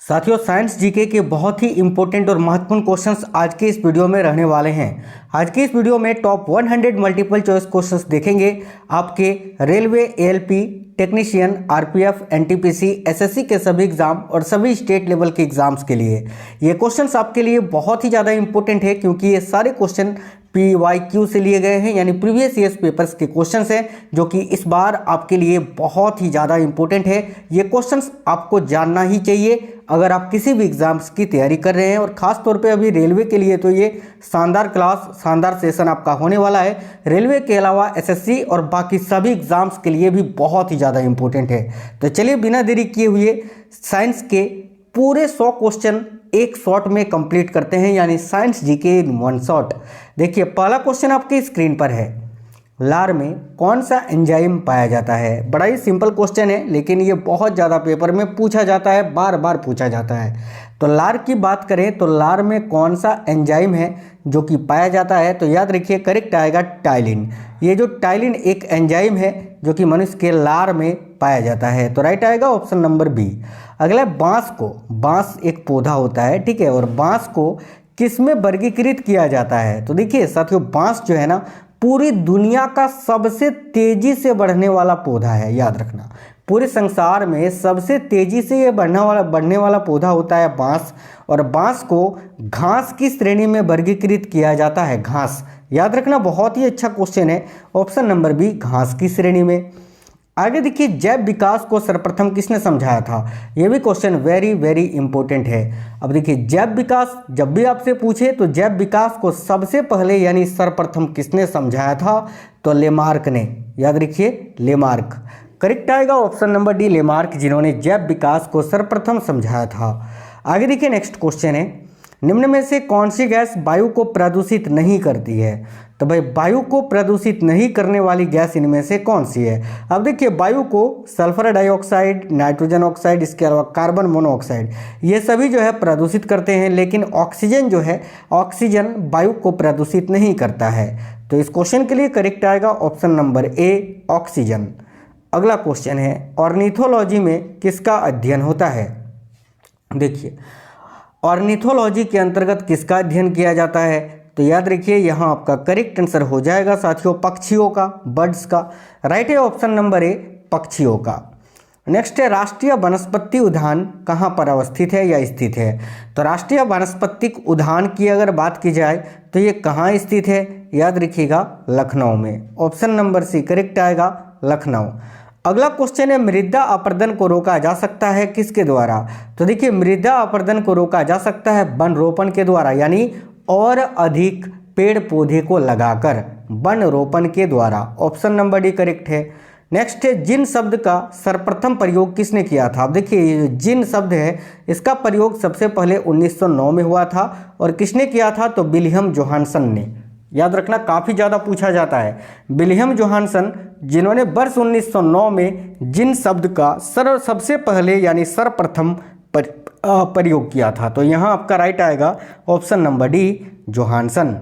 साथियों, science GK के बहुत ही इंपॉर्टेंट और महत्वपूर्ण क्वेश्चंस आज के इस वीडियो में रहने वाले हैं। आज के इस वीडियो में टॉप 100 मल्टीपल चॉइस क्वेश्चंस देखेंगे आपके railway, ALP, technician, RPF, NTPC, SSC के सभी एग्जाम और सभी स्टेट लेवल के एग्जाम्स के लिए ये क्वेश्चंस आपके लिए बहुत ही ज़्यादा इंपॉर्टेंट है, क्योंकि ये सारे क्वेश्चन PYQ से लिए गए हैं, यानी प्रीवियस ईयर्स पेपर्स के क्वेश्चंस हैं, जो कि इस बार आपके लिए बहुत ही ज़्यादा इंपॉर्टेंट है। ये क्वेश्चंस आपको जानना ही चाहिए अगर आप किसी भी एग्जाम्स की तैयारी कर रहे हैं, और ख़ास तौर पे अभी रेलवे के लिए तो ये शानदार क्लास, शानदार सेशन आपका होने वाला है। रेलवे के अलावा एसएससी और बाकी सभी एग्जाम्स के लिए भी बहुत ही ज़्यादा इंपॉर्टेंट है। तो चलिए बिना देरी किए हुए साइंस के पूरे 100 क्वेश्चन एक शॉट में कंप्लीट करते हैं, यानी science GK in one shot. देखिए, पहला क्वेश्चन आपके स्क्रीन पर है, लार में कौन सा एंजाइम पाया जाता है। बड़ा ही सिंपल क्वेश्चन है, लेकिन ये बहुत ज़्यादा पेपर में पूछा जाता है, बार बार पूछा जाता है। तो लार की बात करें तो लार में कौन सा एंजाइम है जो कि पाया जाता है, तो याद रखिए करेक्ट आएगा टाइलिन। ये जो टाइलिन एक एंजाइम है जो कि मनुष्य के लार में पाया जाता है, तो राइट आएगा ऑप्शन नंबर बी। अगला बांस को, बांस एक पौधा होता है, ठीक है, और बांस को किस में वर्गीकृत किया जाता है। तो देखिए साथियों, बांस जो है ना पूरी दुनिया का सबसे तेजी से बढ़ने वाला पौधा है, याद रखना। पूरे संसार में सबसे तेजी से ये बढ़ने वाला पौधा होता है बांस, और बांस को घास की श्रेणी में वर्गीकृत किया जाता है, घास। याद रखना, बहुत ही अच्छा क्वेश्चन है, ऑप्शन नंबर बी, घास की श्रेणी में। आगे देखिए, जैव विकास को सर्वप्रथम किसने समझाया था। यह भी क्वेश्चन वेरी वेरी इंपॉर्टेंट है। अब देखिए, जैव विकास जब भी आपसे पूछे तो जैव विकास को सबसे पहले यानी सर्वप्रथम किसने समझाया था, तो लेमार्क ने। याद रखिए लेमार्क, करेक्ट आएगा ऑप्शन नंबर डी, लेमार्क, जिन्होंने जैव विकास को सर्वप्रथम समझाया था। आगे देखिए, नेक्स्ट क्वेश्चन है, निम्न में से कौन सी गैस वायु को प्रदूषित नहीं करती है। तो भाई, वायु को प्रदूषित नहीं करने वाली गैस इनमें से कौन सी है। अब देखिए, वायु को सल्फर डाइऑक्साइड, नाइट्रोजन ऑक्साइड, इसके अलावा कार्बन मोनोऑक्साइड, ये सभी जो है प्रदूषित करते हैं, लेकिन ऑक्सीजन जो है, ऑक्सीजन वायु को प्रदूषित नहीं करता है। तो इस क्वेश्चन के लिए करेक्ट आएगा ऑप्शन नंबर ए, ऑक्सीजन। अगला क्वेश्चन है, ऑर्निथोलॉजी में किसका अध्ययन होता है। देखिए, ऑर्निथोलॉजी के अंतर्गत किसका अध्ययन किया जाता है, तो याद रखिए यहाँ आपका करेक्ट आंसर हो जाएगा साथियों पक्षियों का, बर्ड्स का। राइट है ऑप्शन नंबर ए, पक्षियों का। नेक्स्ट है, राष्ट्रीय वनस्पति उद्यान कहाँ पर अवस्थित है या स्थित है। तो राष्ट्रीय वानस्पतिक उद्यान की अगर बात की जाए तो ये कहाँ स्थित है, याद रखिएगा लखनऊ में। ऑप्शन नंबर सी करेक्ट आएगा, लखनऊ। अगला क्वेश्चन है, मृदा अपरदन को रोका जा सकता है किसके द्वारा। तो देखिए, मृदा अपरदन को रोका जा सकता है वन रोपण के द्वारा, यानी और अधिक पेड़ पौधे को लगाकर, वन रोपण के द्वारा। ऑप्शन नंबर डी करेक्ट है। नेक्स्ट है, जिन शब्द का सर्वप्रथम प्रयोग किसने किया था। अब देखिए, ये जो जिन शब्द है इसका प्रयोग सबसे पहले 1909 में हुआ था, और किसने किया था, तो विलियम जोहानसन ने। याद रखना, काफ़ी ज़्यादा पूछा जाता है। विलियम जोहानसन, जिन्होंने वर्ष 1909 में जिन शब्द का सबसे पहले यानी सर्वप्रथम प्रयोग किया था। तो यहाँ आपका राइट आएगा ऑप्शन नंबर डी, जोहानसन।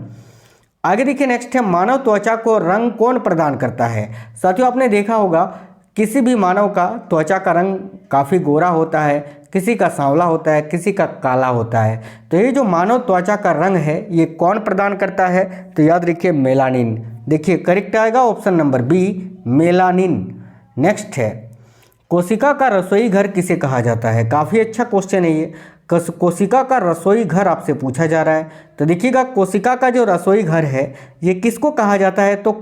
आगे देखिए, नेक्स्ट है, मानव त्वचा को रंग कौन प्रदान करता है। साथियों, आपने देखा होगा किसी भी मानव का त्वचा का रंग काफ़ी गोरा होता है, किसी का सांवला होता है, किसी का काला होता है। तो ये जो मानव त्वचा का रंग है ये कौन प्रदान करता है, तो याद रखिए मेलानिन। देखिए करेक्ट आएगा option number B, melanin. Next है, कोशिका का रसोई घर किसे कहा जाता है। काफ़ी अच्छा क्वेश्चन है ये, कोशिका का रसोई घर आपसे पूछा जा रहा है। तो देखिएगा, कोशिका का जो रसोई घर है ये किसको कहा जाता है, तो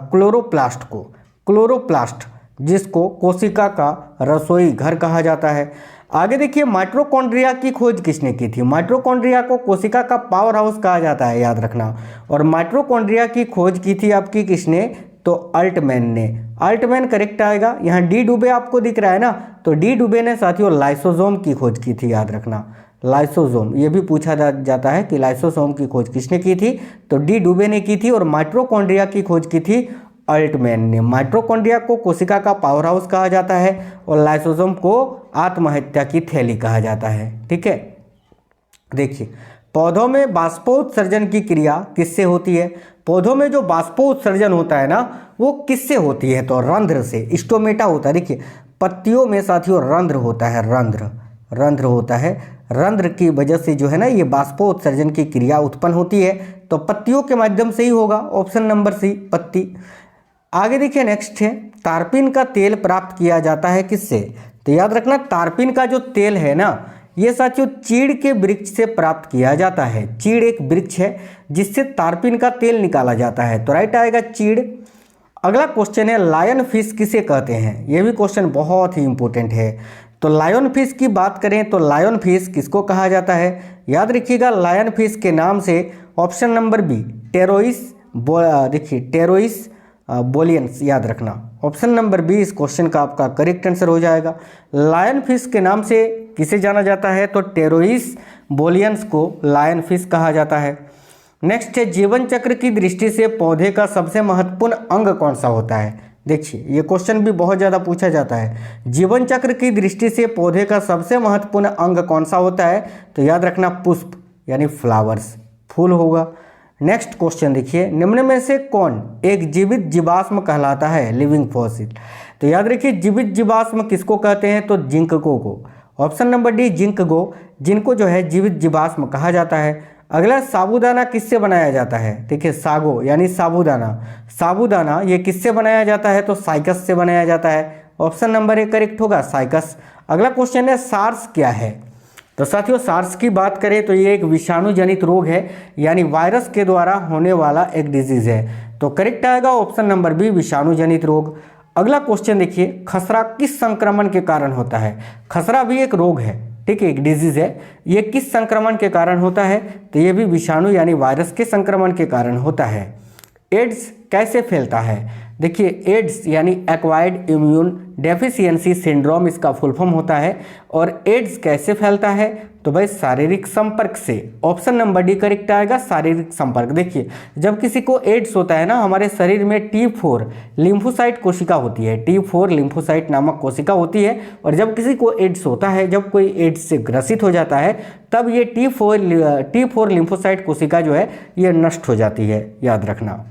क्लोरोप्लास्ट को, क्लोरोप्लास्ट, जिसको कोशिका का रसोई घर कहा जाता है। आगे देखिए, माइटोकॉन्ड्रिया की खोज किसने की थी। माइटोकॉन्ड्रिया को कोशिका का पावर हाउस कहा जाता है, याद रखना। और माइटोकॉन्ड्रिया की खोज की थी आपकी किसने, तो अल्टमैन ने। अल्टमैन करेक्ट आएगा। यहाँ डी डुबे आपको दिख रहा है ना, तो डी डुबे ने साथियों लाइसोसोम की खोज की थी, याद रखना। लाइसोसोम, ये भी पूछा जाता है कि लाइसोसोम की खोज किसने की थी, तो डी डुबे ने की थी। और माइटोकॉन्ड्रिया की खोज की थी अल्टमैन ने। माइटोकॉन्ड्रिया को कोशिका का पावर हाउस कहा जाता है, और लाइसोसोम को आत्महत्या की थैली कहा जाता है, ठीक है। देखिए, पौधों में बाष्पोत्सर्जन की क्रिया किससे होती है। पौधों में जो बाष्पोत्सर्जन होता है ना, वो किससे होती है, तो रंध्र से, स्टोमेटा होता है। देखिए, पत्तियों में साथियों रंध्र होता है, रंध्र, रंध्र होता है। रंध्र की वजह से जो है ना ये बाष्पोत्सर्जन की क्रिया उत्पन्न होती है, तो पत्तियों के माध्यम से ही होगा, ऑप्शन नंबर सी पत्ती। आगे देखिए नेक्स्ट है, तारपीन का तेल प्राप्त किया जाता है किससे? तो याद रखना तारपीन का जो तेल है ना ये साथियों चीड़ के वृक्ष से प्राप्त किया जाता है। चीड़ एक वृक्ष है जिससे तारपीन का तेल निकाला जाता है, तो राइट आएगा चीड़। अगला क्वेश्चन है लायन फिश किसे कहते हैं? ये भी क्वेश्चन बहुत ही इंपॉर्टेंट है। तो लायन फिश की बात करें तो लायन फिश किसको कहा जाता है? याद रखिएगा लायन फिश के नाम से ऑप्शन नंबर बी टेरोइस, देखिए टेरोइस बोलियंस, याद रखना ऑप्शन नंबर बी इस क्वेश्चन का आपका करेक्ट आंसर हो जाएगा। लायन फिश के नाम से किसे जाना जाता है? तो टेरोइस बोलियंस को लायन फिश कहा जाता है। नेक्स्ट है जीवन चक्र की दृष्टि से पौधे का सबसे महत्वपूर्ण अंग कौन सा होता है? देखिए ये क्वेश्चन भी बहुत ज़्यादा पूछा जाता है, जीवन चक्र की दृष्टि से पौधे का सबसे महत्वपूर्ण अंग कौन सा होता है? तो याद रखना पुष्प यानी फ्लावर्स, फूल होगा। नेक्स्ट क्वेश्चन देखिए, निम्न में से कौन एक जीवित जीवाश्म कहलाता है? Living fossil. तो याद रखिए जीवित जीवाश्म किसको कहते हैं? तो जिंकको को, ऑप्शन नंबर डी जिंकको, जिनको जो है जीवित जीवाश्म कहा जाता है। अगला साबूदाना किससे बनाया जाता है? देखिए सागो यानी साबूदाना, साबूदाना ये किससे बनाया जाता है? तो साइकस से बनाया जाता है, ऑप्शन नंबर ए करेक्ट होगा साइकस। अगला क्वेश्चन है सार्स क्या है? तो साथियों सार्स की बात करें तो ये एक विषाणु जनित रोग है, यानी वायरस के द्वारा होने वाला एक डिजीज है, तो करेक्ट आएगा ऑप्शन नंबर बी विषाणु जनित रोग। अगला क्वेश्चन देखिए, खसरा किस संक्रमण के कारण होता है? खसरा भी एक रोग है, ठीक है, एक डिजीज है, ये किस संक्रमण के कारण होता है? तो ये भी विषाणु यानी वायरस के संक्रमण के कारण होता है। एड्स कैसे फैलता है? देखिए एड्स यानी एक्वायर्ड इम्यून डेफिशिएंसी सिंड्रोम इसका फुल फॉर्म होता है। और एड्स कैसे फैलता है? तो भाई शारीरिक संपर्क से, ऑप्शन नंबर डी करेक्ट आएगा शारीरिक संपर्क। देखिए जब किसी को एड्स होता है ना, हमारे शरीर में T4 लिम्फोसाइट कोशिका होती है, T4 लिम्फोसाइट नामक कोशिका होती है, और जब किसी को एड्स होता है, जब कोई एड्स से ग्रसित हो जाता है, तब ये T4 लिम्फोसाइट कोशिका जो है ये नष्ट हो जाती है, याद रखना।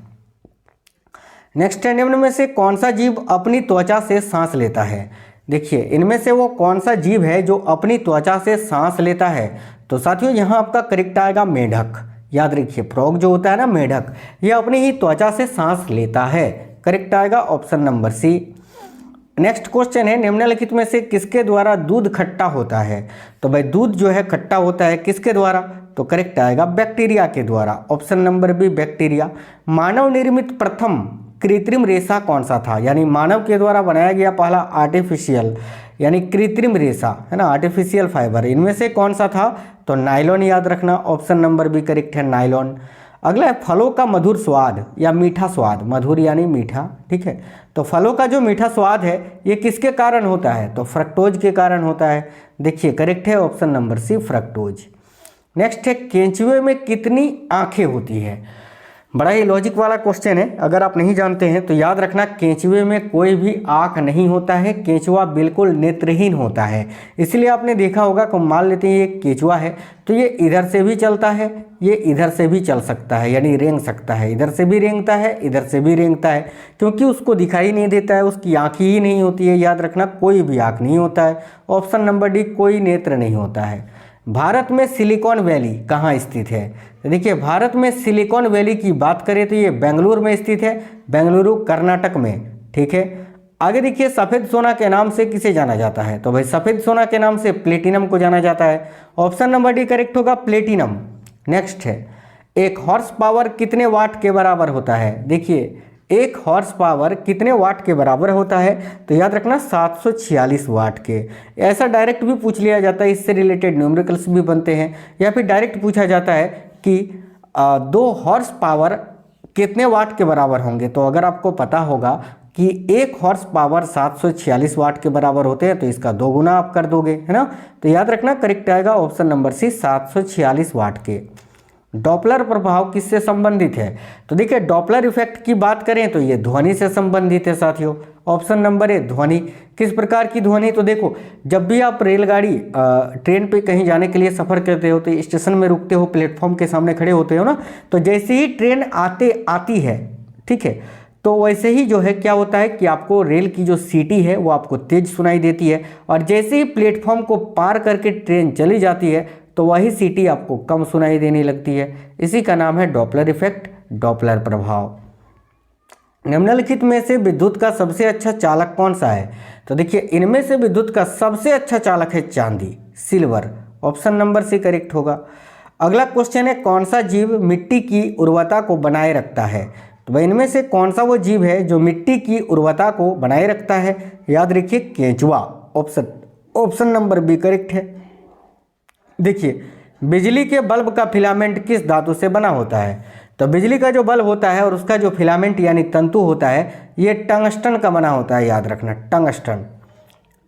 नेक्स्ट है, निम्न में से कौन सा जीव अपनी त्वचा से सांस लेता है? देखिए इनमें से वो कौन सा जीव है जो अपनी त्वचा से सांस लेता है? तो साथियों यहाँ आपका करेक्ट आएगा मेढक। याद रखिए फ्रॉग जो होता है ना मेढक, ये अपनी ही त्वचा से सांस लेता है, करेक्ट आएगा option number C. Next question है, निम्नलिखित में से किसके द्वारा दूध खट्टा होता है? तो भाई दूध जो है खट्टा होता है किसके द्वारा? तो करेक्ट आएगा बैक्टीरिया के द्वारा, ऑप्शन नंबर बी बैक्टीरिया। मानव निर्मित प्रथम कृत्रिम रेशा कौन सा था? यानी मानव के द्वारा बनाया गया पहला आर्टिफिशियल यानी कृत्रिम रेशा है ना, आर्टिफिशियल फाइबर, इनमें से कौन सा था? तो नायलॉन, याद रखना ऑप्शन नंबर बी करेक्ट है नायलॉन। अगला है फलों का मधुर स्वाद या मीठा स्वाद, मधुर यानी मीठा, ठीक है, तो फलों का जो मीठा स्वाद है ये किसके कारण होता है? तो फ्रक्टोज के कारण होता है। देखिए करेक्ट है option number C fructose. Next है, केंचुए में कितनी आंखें होती है? बड़ा ही लॉजिक वाला क्वेश्चन है, अगर आप नहीं जानते हैं तो याद रखना केंचुए में कोई भी आँख नहीं होता है, केंचुआ बिल्कुल नेत्रहीन होता है। इसलिए आपने देखा होगा कि मान लेते हैं ये केंचुआ है तो ये इधर से भी चलता है, ये इधर से भी चल सकता है, यानी रेंग सकता है, इधर से भी रेंगता है, इधर से भी रेंगता है, क्योंकि उसको दिखाई नहीं देता है, उसकी आँखें ही नहीं होती है। याद रखना कोई भी आँख नहीं होता है, ऑप्शन नंबर डी कोई नेत्र नहीं होता है। भारत में सिलिकॉन वैली कहाँ स्थित है? तो देखिए भारत में सिलिकॉन वैली की बात करें तो ये बेंगलुरु में स्थित है, बेंगलुरु कर्नाटक में, ठीक है। आगे देखिए सफ़ेद सोना के नाम से किसे जाना जाता है? तो भाई सफ़ेद सोना के नाम से प्लेटिनम को जाना जाता है, ऑप्शन नंबर डी करेक्ट होगा प्लेटिनम। नेक्स्ट है, एक हॉर्स पावर कितने वाट के बराबर होता है? देखिए एक हॉर्स पावर कितने वाट के बराबर होता है? तो याद रखना 746 वाट के। ऐसा डायरेक्ट भी पूछ लिया जाता है, इससे रिलेटेड न्यूमेरिकल्स भी बनते हैं, या फिर डायरेक्ट पूछा जाता है कि 2 हॉर्स पावर कितने वाट के बराबर होंगे। तो अगर आपको पता होगा कि 1 हॉर्स पावर 746 वाट के बराबर होते हैं तो इसका 2 गुना आप कर दोगे, है ना। तो याद रखना करेक्ट आएगा ऑप्शन नंबर सी 746 वाट के। डॉपलर प्रभाव किससे संबंधित है? तो देखिए डॉपलर इफेक्ट की बात करें तो ये ध्वनि से संबंधित है साथियों, ऑप्शन नंबर ए ध्वनि। किस प्रकार की ध्वनि? तो देखो जब भी आप रेलगाड़ी ट्रेन पे कहीं जाने के लिए सफ़र करते हो तो स्टेशन में रुकते हो, प्लेटफॉर्म के सामने खड़े होते हो ना, तो जैसे ही ट्रेन आती है, ठीक है, तो वैसे ही जो है क्या होता है कि आपको रेल की जो सीटी है वो आपको तेज सुनाई देती है, और जैसे ही प्लेटफॉर्म को पार करके ट्रेन चली जाती है तो वही सीटी आपको कम सुनाई देने लगती है। इसी का नाम है डॉपलर इफेक्ट, डॉपलर प्रभाव। निम्नलिखित में से विद्युत का सबसे अच्छा चालक कौन सा है? तो देखिए इनमें से विद्युत का सबसे अच्छा चालक है चांदी, silver. Option number C correct होगा। अगला क्वेश्चन है, कौन सा जीव मिट्टी की उर्वरता को बनाए रखता है? तो भाई इनमें से कौन सा वो जीव है जो मिट्टी की उर्वरता को बनाए रखता है? याद रखिए केंचुआ। ऑप्शन नंबर बी करेक्ट है। देखिए बिजली के बल्ब का फिलामेंट किस धातु से बना होता है? तो बिजली का जो बल्ब होता है और उसका जो फिलामेंट यानी तंतु होता है ये टंगस्टन का बना होता है, याद रखना टंगस्टन।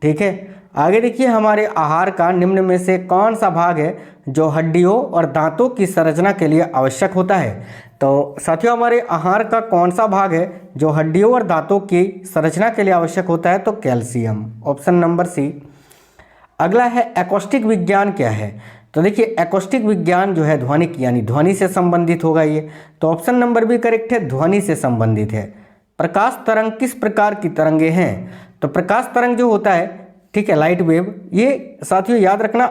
ठीक है, आगे देखिए हमारे आहार का निम्न में से कौन सा भाग है जो हड्डियों और दांतों की संरचना के लिए आवश्यक होता है? तो साथियों हमारे आहार का कौन सा भाग है जो हड्डियों और दांतों की संरचना के लिए आवश्यक होता है? तो कैल्शियम। ऑप्शन नंबर सी। अगला है एकॉस्टिक विज्ञान क्या है? तो देखिए एकॉस्टिक विज्ञान जो है ध्वनिक यानी ध्वनि से संबंधित होगा ये। तो ऑप्शन नंबर बी करेक्ट है, ध्वनि से संबंधित है। प्रकाश तरंग किस प्रकार की तरंगे हैं? तो प्रकाश तरंग जो होता है, ठीक है, लाइट वेव, ये साथियों याद रखना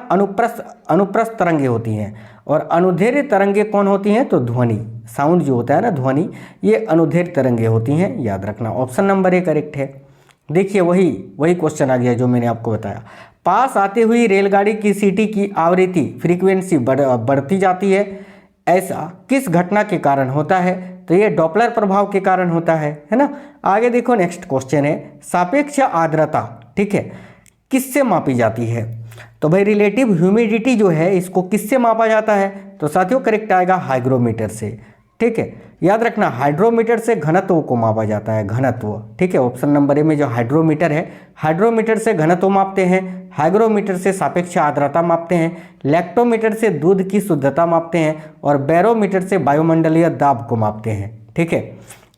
अनुप्रस्थ तरंगे होती हैं, और अनुदैर्ध्य तरंगे कौन होती हैं? तो ध्वनि, साउंड जो होता है ना ध्वनि, ये अनुदैर्ध्य तरंगे होती हैं, याद रखना। ऑप्शन नंबर ए करेक्ट है। देखिए वही क्वेश्चन आ गया जो मैंने आपको बताया। पास आती हुई रेलगाड़ी की सीटी की आवृत्ति फ्रीक्वेंसी बढ़ती जाती है, ऐसा किस घटना के कारण होता है? तो ये डॉपलर प्रभाव के कारण होता है ना। आगे देखो नेक्स्ट क्वेश्चन है, सापेक्ष आर्द्रता, ठीक है, किससे मापी जाती है? तो भाई रिलेटिव ह्यूमिडिटी जो है इसको किससे मापा जाता है? तो साथियों करेक्ट आएगा हाइग्रोमीटर से। ठीक है, याद रखना हाइड्रोमीटर से घनत्व को मापा जाता है, घनत्व। ठीक है, ऑप्शन नंबर ए में जो हाइड्रोमीटर है, हाइड्रोमीटर से घनत्व मापते हैं, हाइग्रोमीटर से सापेक्ष आर्द्रता मापते हैं, लैक्टोमीटर से दूध की शुद्धता मापते हैं, और बैरोमीटर से वायुमंडलीय दाब को मापते हैं। ठीक है,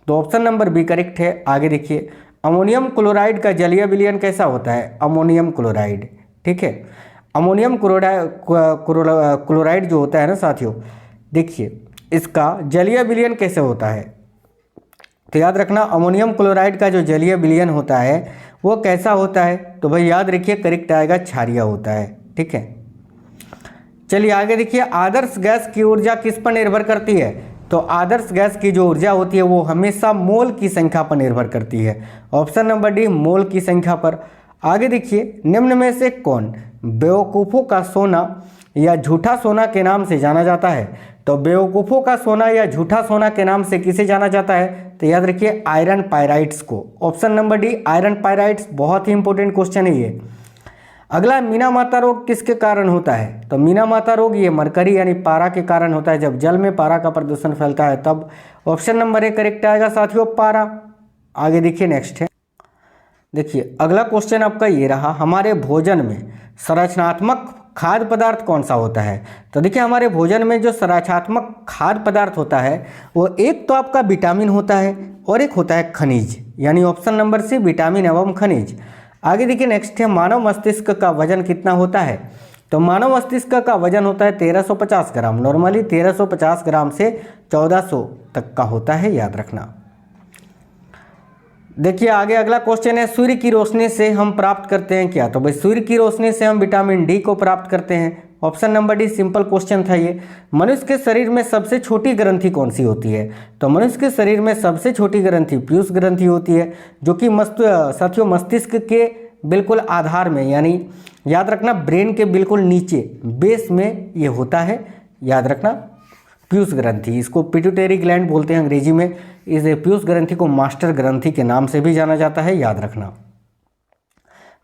तो ऑप्शन नंबर बी करेक्ट है। आगे देखिए अमोनियम क्लोराइड का जलीय विलयन कैसा होता है? अमोनियम क्लोराइड, ठीक है, अमोनियम क्लोराइड जो होता है ना साथियों, देखिए इसका जलीय विलयन कैसे होता है? तो याद रखना अमोनियम क्लोराइड का जो जलीय विलयन होता है वो कैसा होता है? तो भाई याद रखिए करेक्ट आएगा क्षारीय होता है। ठीक है, चलिए आगे देखिए आदर्श गैस की ऊर्जा किस पर निर्भर करती है? तो आदर्श गैस की जो ऊर्जा होती है वो हमेशा मोल की संख्या पर निर्भर करती है। ऑप्शन नंबर डी मोल की संख्या पर। आगे देखिए निम्न में से कौन बेवकूफ़ों का सोना या झूठा सोना के नाम से जाना जाता है? तो बेवकूफ़ों का सोना या झूठा सोना के नाम से किसे जाना जाता है? तो याद रखिए आयरन पायराइट्स को। Option number D iron pyrites, बहुत ही इंपॉर्टेंट क्वेश्चन है ये। अगला मीना माता रोग किसके कारण होता है? तो मीना माता रोग ये मरकरी यानी पारा के कारण होता है, जब जल में पारा का प्रदूषण फैलता है तब। ऑप्शन नंबर ए करेक्ट आएगा साथियों पारा। आगे देखिए नेक्स्ट है, देखिए अगला क्वेश्चन आपका ये रहा, हमारे भोजन में संरचनात्मक खाद्य पदार्थ कौन सा होता है? तो देखिए हमारे भोजन में जो संरचनात्मक खाद्य पदार्थ होता है वो एक तो आपका विटामिन होता है और एक होता है खनिज, यानी ऑप्शन नंबर सी विटामिन एवं खनिज। आगे देखिए नेक्स्ट है, मानव मस्तिष्क का वजन कितना होता है? तो मानव मस्तिष्क का वजन होता है 1350 ग्राम, नॉर्मली 1350 ग्राम से 1400 तक का होता है, याद रखना। देखिए आगे अगला क्वेश्चन है, सूर्य की रोशनी से हम प्राप्त करते हैं क्या? तो भाई सूर्य की रोशनी से हम विटामिन डी को प्राप्त करते हैं। Option number D simple question था ये। मनुष्य के शरीर में सबसे छोटी ग्रंथि कौन सी होती है? तो मनुष्य के शरीर में सबसे छोटी ग्रंथि पीयूष ग्रंथि होती है, जो कि साथियों मस्तिष्क के बिल्कुल आधार में, यानी याद रखना ब्रेन के बिल्कुल नीचे बेस में ये होता है, याद रखना पीयूष ग्रंथि। इसको पिट्यूटरी ग्लैंड बोलते हैं अंग्रेजी में। इस पीयूष ग्रंथि को मास्टर ग्रंथि के नाम से भी जाना जाता है, याद रखना।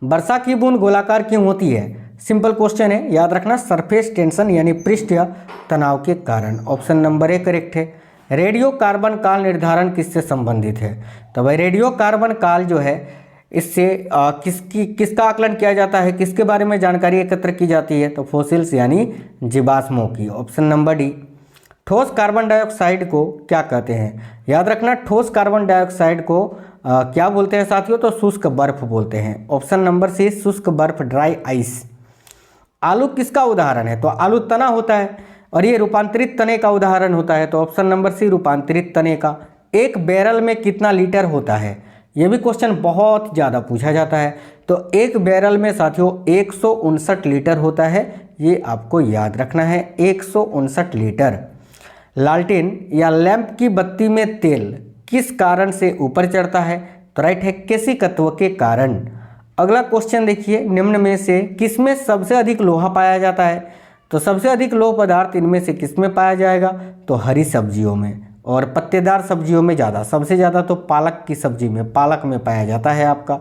वर्षा की बूंद गोलाकार क्यों होती है? सिंपल क्वेश्चन है, याद रखना सरफेस टेंशन यानी पृष्ठीय तनाव के कारण। ऑप्शन नंबर ए करेक्ट है। रेडियो कार्बन काल निर्धारण किससे संबंधित है? तो भाई रेडियो कार्बन काल जो है इससे किसका आकलन किया जाता है, किसके बारे में जानकारी एकत्र की जाती है? तो फॉसिल्स यानी जीवाश्मों की। Option number D. ठोस कार्बन डाइऑक्साइड को क्या कहते हैं? याद रखना ठोस कार्बन डाइऑक्साइड को क्या बोलते हैं साथियों? तो शुष्क बर्फ बोलते हैं। ऑप्शन नंबर सी शुष्क बर्फ, ड्राई आइस। आलू किसका उदाहरण है? तो आलू तना होता है और ये रूपांतरित तने का उदाहरण होता है, तो ऑप्शन नंबर सी रूपांतरित तने का, एक बैरल में कितना लीटर होता है? ये भी क्वेश्चन बहुत ज़्यादा पूछा जाता है। तो एक बैरल में साथियों 159 लीटर होता है, ये आपको याद रखना है, 159 लीटर। लालटेन या लैंप की बत्ती में तेल किस कारण से ऊपर चढ़ता है? तो राइट है केशिकत्व के कारण। अगला क्वेश्चन देखिए, निम्न में से किसमें सबसे अधिक लोहा पाया जाता है? तो सबसे अधिक लोह पदार्थ इनमें से किसमें पाया जाएगा? तो हरी सब्जियों में, और पत्तेदार सब्जियों में ज़्यादा, सबसे ज़्यादा तो पालक की सब्जी में, पालक में पाया जाता है आपका।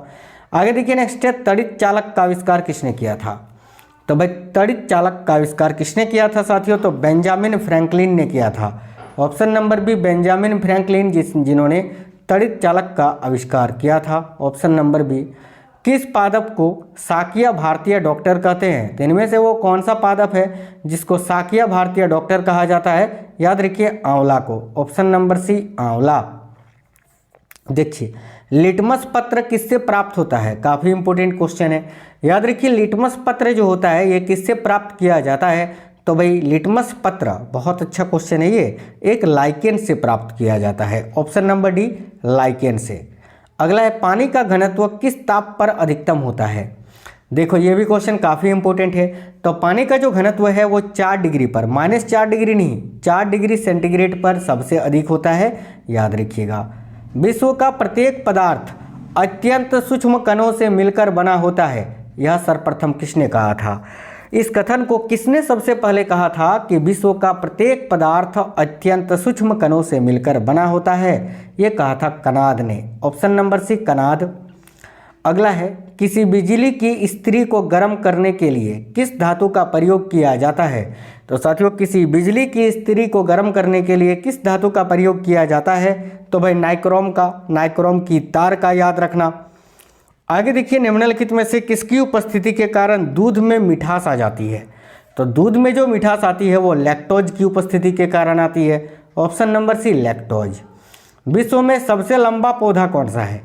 आगे देखिए नेक्स्ट है, तड़ित चालक का आविष्कार किसने किया था? तो भाई तड़ित चालक का आविष्कार किसने किया था साथियों? तो बेंजामिन फ्रैंकलिन ने किया था। Option number B Benjamin Franklin जिन्होंने तड़ित चालक का आविष्कार किया था। Option number B. किस पादप को शाकीय भारतीय डॉक्टर कहते हैं? तो इनमें से वो कौन सा पादप है जिसको शाकीय भारतीय डॉक्टर कहा जाता है? याद रखिए आंवला को। ऑप्शन नंबर सी आंवला। देखिए लिटमस पत्र किससे प्राप्त होता है? काफ़ी इंपॉर्टेंट क्वेश्चन है। याद रखिए लिटमस पत्र जो होता है ये किससे प्राप्त किया जाता है? तो भाई लिटमस पत्र, बहुत अच्छा क्वेश्चन है ये, एक लाइकेन से प्राप्त किया जाता है। ऑप्शन नंबर डी लाइकेन से। अगला है, पानी का घनत्व किस ताप पर अधिकतम होता है? देखो ये भी क्वेश्चन काफ़ी इंपॉर्टेंट है। तो पानी का जो घनत्व है वो 4 डिग्री पर, -4 डिग्री नहीं, 4 डिग्री सेंटीग्रेड पर सबसे अधिक होता है, याद रखिएगा। विश्व का प्रत्येक पदार्थ अत्यंत सूक्ष्म कणों से मिलकर बना होता है, यह सर्वप्रथम किसने कहा था? इस कथन को किसने सबसे पहले कहा था कि विश्व का प्रत्येक पदार्थ अत्यंत सूक्ष्म कणों से मिलकर बना होता है? ये कहा था कनाद ने। Option number C Kanad. अगला है, किसी बिजली की इस्त्री को गर्म करने के लिए किस धातु का प्रयोग किया जाता है? तो साथियों किसी बिजली की इस्त्री को गर्म करने के लिए किस धातु का प्रयोग किया जाता है? तो भाई नाइक्रोम का, नाइक्रोम की तार का, याद रखना। आगे देखिए, निम्नलिखित में से किसकी उपस्थिति के कारण दूध में मिठास आ जाती है? तो दूध में जो मिठास आती है वो लैक्टोज की उपस्थिति के कारण आती है। Option number C lactose. विश्व में सबसे लंबा पौधा कौन सा है?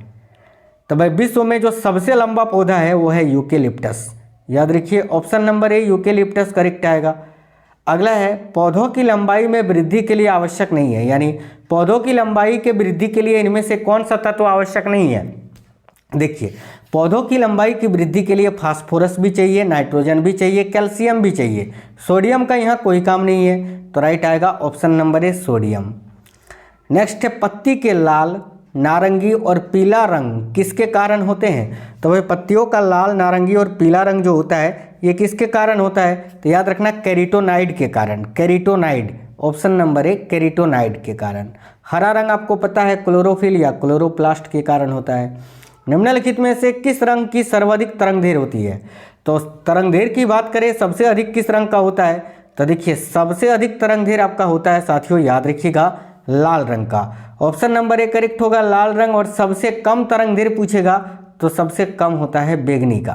तो भाई विश्व में जो सबसे लंबा पौधा है वो है यूकेलिप्टस, याद रखिए। Option number A eucalyptus correct आएगा। अगला है, पौधों की लंबाई में वृद्धि के लिए आवश्यक नहीं है, यानी पौधों की लंबाई के वृद्धि के लिए इनमें से कौन सा तत्व आवश्यक नहीं है? देखिए पौधों की लंबाई की वृद्धि के लिए फास्फोरस भी चाहिए, नाइट्रोजन भी चाहिए, कैल्शियम भी चाहिए। सोडियम का यहाँ कोई काम नहीं है, तो राइट आएगा option number A sodium. Next है, पत्ती के लाल, नारंगी और पीला रंग किसके कारण होते हैं? तो भाई पत्तियों का लाल, नारंगी और पीला रंग जो होता है ये किसके कारण होता है? तो याद रखना कैरोटीनॉइड के कारण, carotenoid. Option number A carotenoid के कारण। हरा रंग आपको पता है क्लोरोफिल या क्लोरोप्लास्ट के कारण होता है। निम्नलिखित में से किस रंग की सर्वाधिक तरंगदैर्घ्य होती है? तो तरंगदैर्घ्य की बात करें सबसे अधिक किस रंग का होता है? तो देखिए सबसे अधिक तरंगदैर्घ्य आपका होता है साथियों, याद रखिएगा लाल रंग का। ऑप्शन नंबर ए करेक्ट होगा लाल रंग। और सबसे कम तरंगदैर्घ्य पूछेगा तो सबसे कम होता है बैगनी का,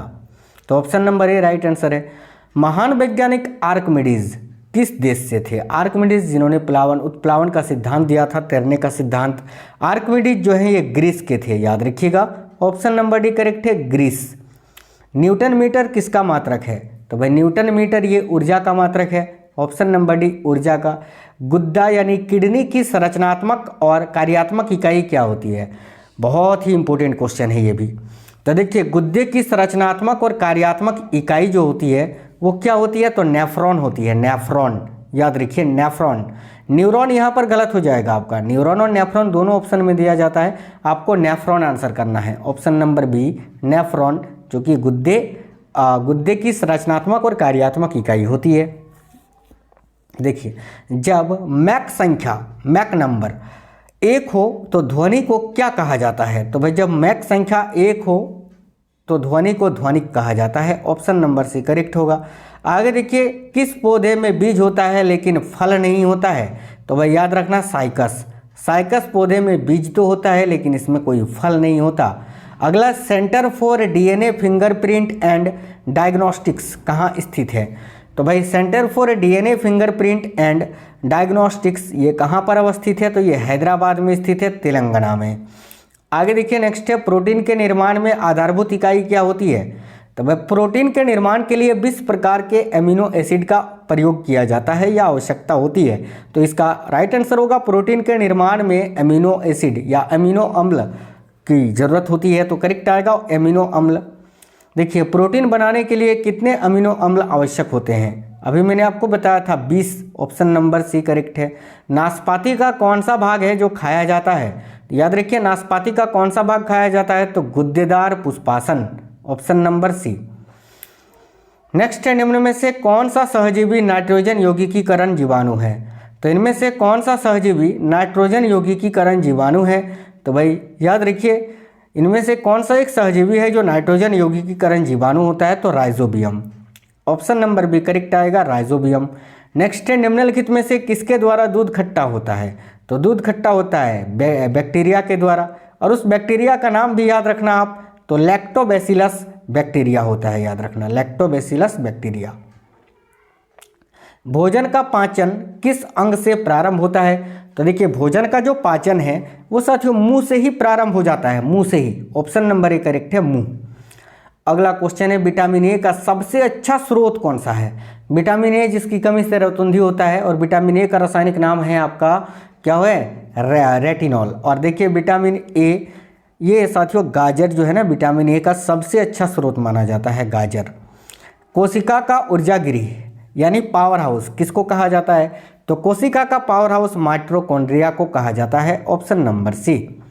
तो option number A right answer है। महान वैज्ञानिक आर्किमिडीज किस देश से थे? आर्किमिडीज जिन्होंने उत्प्लावन का सिद्धांत दिया था, तैरने का सिद्धांत, आर्किमिडीज जो है ये ग्रीस के थे, याद रखिएगा। ऑप्शन नंबर डी करेक्ट है ग्रीस। न्यूटन मीटर किसका मात्रक है? तो भाई न्यूटन मीटर ये ऊर्जा का मात्रक है। ऑप्शन नंबर डी ऊर्जा का। गुद्दा यानी किडनी की संरचनात्मक और कार्यात्मक इकाई क्या होती है? बहुत ही इंपॉर्टेंट क्वेश्चन है ये भी। तो देखिए गुद्दे की संरचनात्मक और कार्यात्मक इकाई जो होती है वो क्या होती है? तो नेफ्रॉन होती है, नेफ्रॉन, याद रखिए नेफ्रॉन। न्यूरॉन यहाँ पर गलत हो जाएगा आपका, न्यूरॉन और नेफ्रॉन दोनों ऑप्शन में दिया जाता है, आपको नेफ्रॉन आंसर करना है। ऑप्शन नंबर बी नेफ्रॉन, जो कि गुद्दे की संरचनात्मक और कार्यात्मक इकाई होती है। देखिए जब मैक संख्या, मैक नंबर 1 हो तो ध्वनि को क्या कहा जाता है? तो भाई जब मैक संख्या 1 हो तो ध्वनि को ध्वनिक कहा जाता है। ऑप्शन नंबर सी करेक्ट होगा। आगे देखिए, किस पौधे में बीज होता है लेकिन फल नहीं होता है? तो भाई याद रखना साइकस, साइकस पौधे में बीज तो होता है लेकिन इसमें कोई फल नहीं होता। अगला, centre for DNA fingerprint and diagnostics कहाँ स्थित है? तो भाई centre for DNA fingerprint and diagnostics ये कहाँ पर अवस्थित है? तो ये हैदराबाद में स्थित है, तेलंगाना में। आगे देखिए नेक्स्ट है, प्रोटीन के निर्माण में आधारभूत इकाई क्या होती है? तो भाई प्रोटीन के निर्माण के लिए 20 प्रकार के एमिनो एसिड का प्रयोग किया जाता है या आवश्यकता होती है। तो इसका राइट आंसर होगा प्रोटीन के निर्माण में एमिनो एसिड या एमिनो अम्ल की ज़रूरत होती है। तो करेक्ट आएगा एमिनो अम्ल। देखिए प्रोटीन बनाने के लिए कितने अमीनो अम्ल आवश्यक होते हैं? अभी मैंने आपको बताया था 20, ऑप्शन नंबर सी करेक्ट है। नाशपाती का कौन सा भाग है जो खाया जाता है? याद रखिए नाशपाती का कौन सा भाग खाया जाता है? तो गुद्देदार पुष्पासन, ऑप्शन नंबर सी। नेक्स्ट है, निम्न में से कौन सा सहजीवी नाइट्रोजन यौगिकीकरण जीवाणु है? तो इनमें से कौन सा सहजीवी नाइट्रोजन यौगिकीकरण जीवाणु है? तो भाई याद रखिए इनमें से कौन सा एक सहजीवी है जो नाइट्रोजन यौगिकीकरण जीवाणु होता है? तो rhizobium, option number B correct आएगा राइजोबियम। नेक्स्ट है, निम्नलिखित में से किसके द्वारा दूध खट्टा होता है? तो दूध खट्टा होता है बैक्टीरिया के द्वारा, और उस बैक्टीरिया का नाम भी याद रखना आप, तो लैक्टोबैसिलस बैक्टीरिया होता है, याद रखना लैक्टोबैसिलस बैक्टीरिया। भोजन का पाचन किस अंग से प्रारंभ होता है? तो देखिए भोजन का जो पाचन है वो साथियों मुंह से ही प्रारंभ हो जाता है, मुंह से ही, ऑप्शन नंबर ए करेक्ट है मुंह। अगला क्वेश्चन है, विटामिन ए का सबसे अच्छा स्रोत कौन सा है? विटामिन ए जिसकी कमी से रतुंधी होता है, और विटामिन ए का रासायनिक नाम है आपका क्या है? रेटिनॉल। और देखिए विटामिन ए ये साथियों गाजर जो है ना, विटामिन ए का सबसे अच्छा स्रोत माना जाता है गाजर। कोशिका का ऊर्जा गृह यानी पावर हाउस किसको कहा जाता है? तो कोशिका का पावर हाउस माइटोकॉन्ड्रिया को कहा जाता है, ऑप्शन नंबर सी।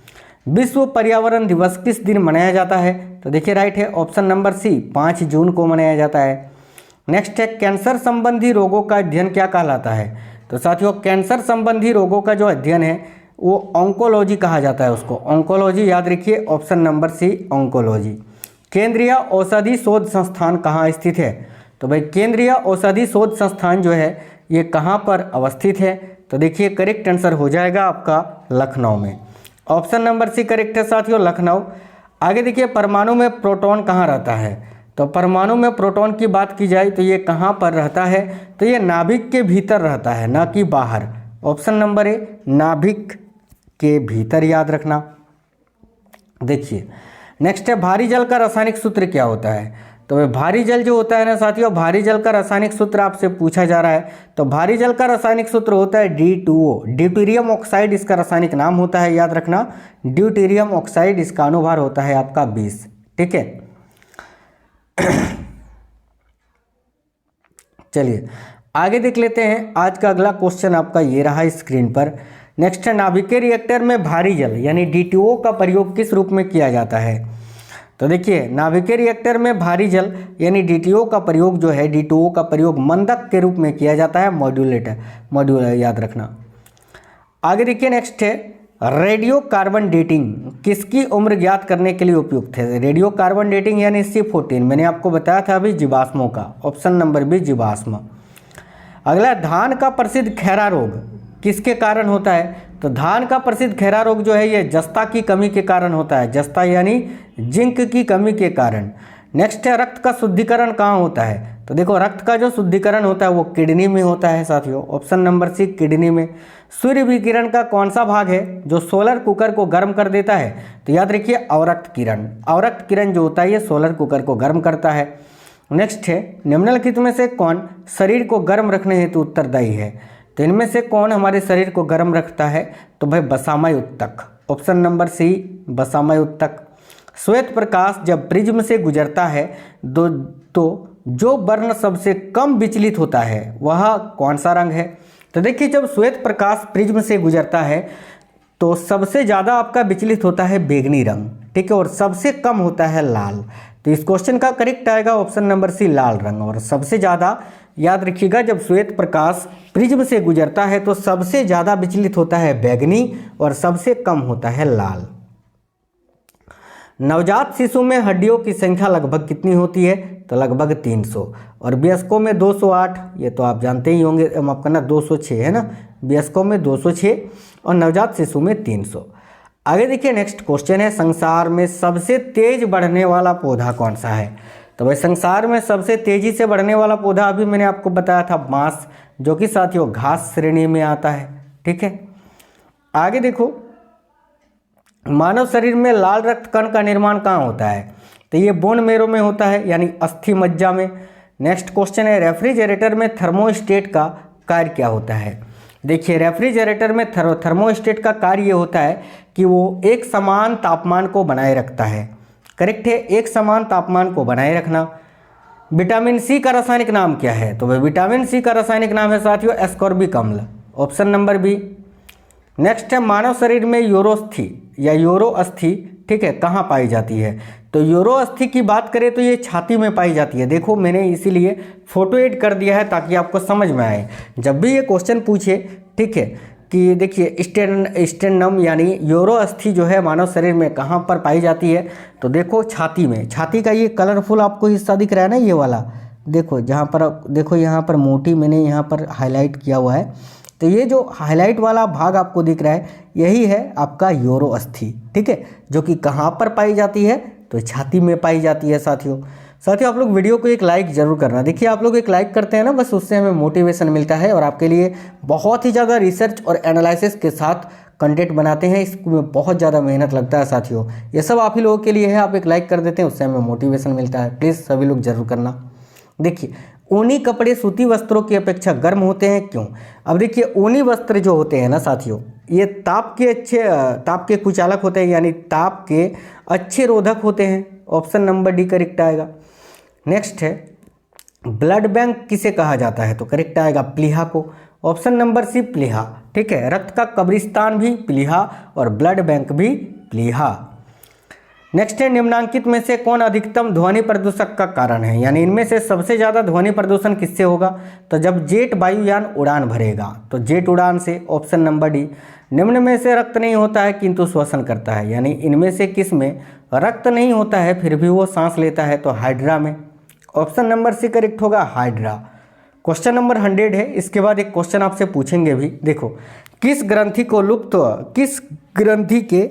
विश्व पर्यावरण दिवस किस दिन मनाया जाता है? तो देखिए राइट है ऑप्शन नंबर सी, 5 जून को मनाया जाता है। नेक्स्ट है, कैंसर संबंधी रोगों का अध्ययन क्या कहलाता है? तो साथियों कैंसर संबंधी रोगों का जो अध्ययन है वो ऑन्कोलॉजी कहा जाता है, उसको ऑन्कोलॉजी, याद रखिए ऑप्शन नंबर सी ऑन्कोलॉजी। केंद्रीय औषधि शोध संस्थान कहाँ स्थित है? तो भाई केंद्रीय औषधि शोध संस्थान जो है ये कहाँ पर अवस्थित है? तो देखिए करेक्ट आंसर हो जाएगा आपका लखनऊ में, ऑप्शन नंबर सी करेक्ट है साथियों लखनऊ। आगे देखिए परमाणु में प्रोटॉन कहाँ रहता है? तो परमाणु में प्रोटॉन की बात की जाए तो ये कहाँ पर रहता है? तो ये नाभिक के भीतर रहता है, ना कि बाहर, ऑप्शन नंबर ए नाभिक के भीतर, याद रखना। देखिए नेक्स्ट है, भारी जल का रासायनिक सूत्र क्या होता है? तो भारी जल जो होता है ना साथियों, भारी जल का रासायनिक सूत्र आपसे पूछा जा रहा है, तो भारी जल का रासायनिक सूत्र होता है D2O, ड्यूटेरियम ऑक्साइड इसका रासायनिक नाम होता है, याद रखना ड्यूटेरियम ऑक्साइड, इसका अनुभार होता है आपका 20, ठीक है। चलिए आगे देख लेते हैं, आज का अगला क्वेश्चन आपका ये रहा स्क्रीन पर। नेक्स्ट है, नाभिकीय रिएक्टर में भारी जल यानी D2O का प्रयोग किस रूप में किया जाता है? तो देखिए नाभिकीय रिएक्टर में भारी जल यानी D2O का प्रयोग जो है, D2O का प्रयोग मंदक के रूप में किया जाता है, मॉड्यूल याद रखना। आगे देखिए नेक्स्ट है, रेडियो कार्बन डेटिंग किसकी उम्र ज्ञात करने के लिए उपयुक्त है? रेडियो कार्बन डेटिंग यानी C14, मैंने आपको बताया था अभी जीवाश्मों का, ऑप्शन नंबर बी जीवाश्म। अगला, धान का प्रसिद्ध खैरा रोग किसके कारण होता है? तो धान का प्रसिद्ध खैरा रोग जो है ये जस्ता की कमी के कारण होता है, जस्ता यानी जिंक की कमी के कारण। नेक्स्ट है, रक्त का शुद्धिकरण कहाँ होता है? तो देखो रक्त का जो शुद्धिकरण होता है वो किडनी में होता है साथियों, ऑप्शन नंबर सी किडनी में। सूर्य विकिरण का कौन सा भाग है जो सोलर कुकर को गर्म कर देता है? तो याद रखिए अवरक्त किरण, अवरक्त किरण जो होता है ये सोलर कुकर को गर्म करता है। नेक्स्ट है, निम्नलिखित में से कौन शरीर को गर्म रखने हेतु उत्तरदायी है? तो इनमें से कौन हमारे शरीर को गर्म रखता है? तो भाई बसामय उत्तक, ऑप्शन नंबर सी बसामय उत्तक। श्वेत प्रकाश जब प्रिज्म से गुजरता है तो जो वर्ण सबसे कम विचलित होता है वह कौन सा रंग है? तो देखिए जब श्वेत प्रकाश प्रिज्म से गुजरता है तो सबसे ज़्यादा आपका विचलित होता है बैंगनी रंग, ठीक है, और सबसे कम होता है लाल। तो इस क्वेश्चन का करेक्ट आएगा ऑप्शन नंबर सी लाल रंग। और सबसे ज़्यादा याद रखिएगा जब श्वेत प्रकाश प्रिज्म से गुजरता है तो सबसे ज़्यादा विचलित होता है बैंगनी और सबसे कम होता है लाल। नवजात शिशु में हड्डियों की संख्या लगभग कितनी होती है? तो लगभग 300, और वयस्कों में 208, ये तो आप जानते ही होंगे, माफ करना 206 है ना, वयस्कों में 206 और नवजात शिशु में 300। आगे देखिए नेक्स्ट क्वेश्चन है, संसार में सबसे तेज बढ़ने वाला पौधा कौन सा है? तो भाई संसार में सबसे तेजी से बढ़ने वाला पौधा अभी मैंने आपको बताया था बांस, जो कि साथियों घास श्रेणी में आता है, ठीक है। आगे देखो, मानव शरीर में लाल रक्त कण का निर्माण कहाँ होता है? तो ये बोन मेरो में होता है यानी अस्थि मज्जा में। नेक्स्ट क्वेश्चन है, रेफ्रिजरेटर में थर्मोस्टेट का कार्य क्या होता है। देखिए रेफ्रिजरेटर में थर्मोस्टेट का कार्य ये होता है कि वो एक समान तापमान को बनाए रखता है। करेक्ट है, एक समान तापमान को बनाए रखना। विटामिन सी का रासायनिक नाम क्या है, तो वह विटामिन सी का रासायनिक नाम है साथियों एस्कॉर्बिक अम्ल, ऑप्शन नंबर बी। नेक्स्ट है, मानव शरीर में यूरोस्थि या यूरोअस्थि, ठीक है, कहाँ पाई जाती है। तो यूरोअस्थि की बात करें तो ये छाती में पाई जाती है। देखो मैंने इसीलिए फोटो एड कर दिया है ताकि आपको समझ में आए जब भी ये क्वेश्चन पूछे, ठीक है, कि देखिए स्टेनम यानी यूरोअस्थि जो है मानव शरीर में कहाँ पर पाई जाती है, तो देखो छाती में। छाती का ये कलरफुल आपको हिस्सा दिख रहा है ना, ये वाला देखो, जहाँ पर देखो यहाँ पर मोटी मैंने यहाँ पर हाईलाइट किया हुआ है, तो ये जो हाईलाइट वाला भाग आपको दिख रहा है यही है आपका यूरोअस्थि, ठीक है, जो कि कहाँ पर पाई जाती है, तो छाती में पाई जाती है। साथियों आप लोग वीडियो को एक लाइक ज़रूर करना। देखिए आप लोग एक लाइक करते हैं ना, बस उससे हमें मोटिवेशन मिलता है और आपके लिए बहुत ही ज़्यादा रिसर्च और एनालिसिस के साथ कंटेंट बनाते हैं, इसमें बहुत ज़्यादा मेहनत लगता है साथियों। ये सब आप ही लोगों के लिए है, आप एक लाइक कर देते हैं उससे हमें मोटिवेशन मिलता है। प्लीज़ सभी लोग ज़रूर करना। देखिए ऊनी कपड़े सूती वस्त्रों की अपेक्षा गर्म होते हैं, क्यों। अब देखिए ऊनी वस्त्र जो होते हैं ना साथियों, ये ताप के कुचालक होते हैं, यानी ताप के अच्छे रोधक होते हैं। ऑप्शन नंबर डी करेक्ट आएगा। नेक्स्ट है, ब्लड बैंक किसे कहा जाता है, तो करेक्ट आएगा प्लीहा को, ऑप्शन नंबर सी प्लीहा, ठीक है। रक्त का कब्रिस्तान भी प्लीहा और ब्लड बैंक भी प्लीहा। नेक्स्ट है, निम्नांकित में से कौन अधिकतम ध्वनि प्रदूषक का कारण है, यानी इनमें से सबसे ज़्यादा ध्वनि प्रदूषण किससे होगा, तो जब जेट वायुयान उड़ान भरेगा, तो जेट उड़ान से, ऑप्शन नंबर डी। निम्न में से रक्त नहीं होता है किंतु श्वसन करता है, यानी इनमें से किस में रक्त नहीं होता है फिर भी वो सांस लेता है, तो हाइड्रा में, ऑप्शन नंबर सी करेक्ट होगा हाइड्रा। क्वेश्चन नंबर 100 है। इसके बाद एक क्वेश्चन आपसे पूछेंगे भी, देखो किस ग्रंथि के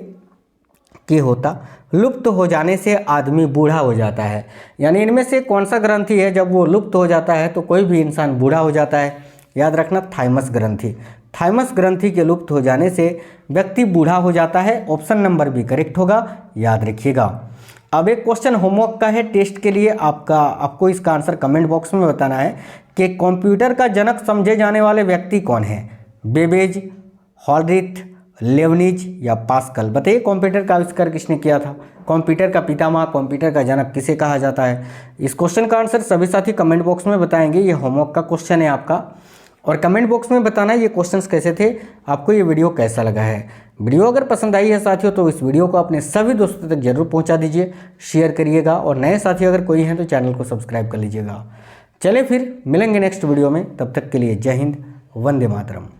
लुप्त हो जाने से आदमी बूढ़ा हो जाता है, यानी इनमें से कौन सा ग्रंथि है जब वो लुप्त हो जाता है तो कोई भी इंसान बूढ़ा हो जाता है। याद रखना थाइमस ग्रंथि। थाइमस ग्रंथि के लुप्त हो जाने से व्यक्ति बूढ़ा हो जाता है, ऑप्शन नंबर बी करेक्ट होगा, याद रखिएगा। अब एक क्वेश्चन होमवर्क का है टेस्ट के लिए, आपको इसका आंसर कमेंट बॉक्स में बताना है कि कंप्यूटर का जनक समझे जाने वाले व्यक्ति कौन है, बेबेज, हॉलरिथ, लेवनिज या पास्कल। बताइए कंप्यूटर का आविष्कार किसने किया था, कंप्यूटर का पितामह, कंप्यूटर का जनक किसे कहा जाता है। इस क्वेश्चन का आंसर सभी साथी कमेंट बॉक्स में बताएंगे। ये होमवर्क का क्वेश्चन है आपका, और कमेंट बॉक्स में बताना ये क्वेश्चंस कैसे थे, आपको ये वीडियो कैसा लगा है। वीडियो अगर पसंद आई है साथियों तो इस वीडियो को अपने सभी दोस्तों तक जरूर पहुंचा दीजिए, शेयर करिएगा, और नए साथी अगर कोई हैं तो चैनल को सब्सक्राइब कर लीजिएगा। चलिए फिर मिलेंगे नेक्स्ट वीडियो में, तब तक के लिए जय हिंद, वंदे मातरम।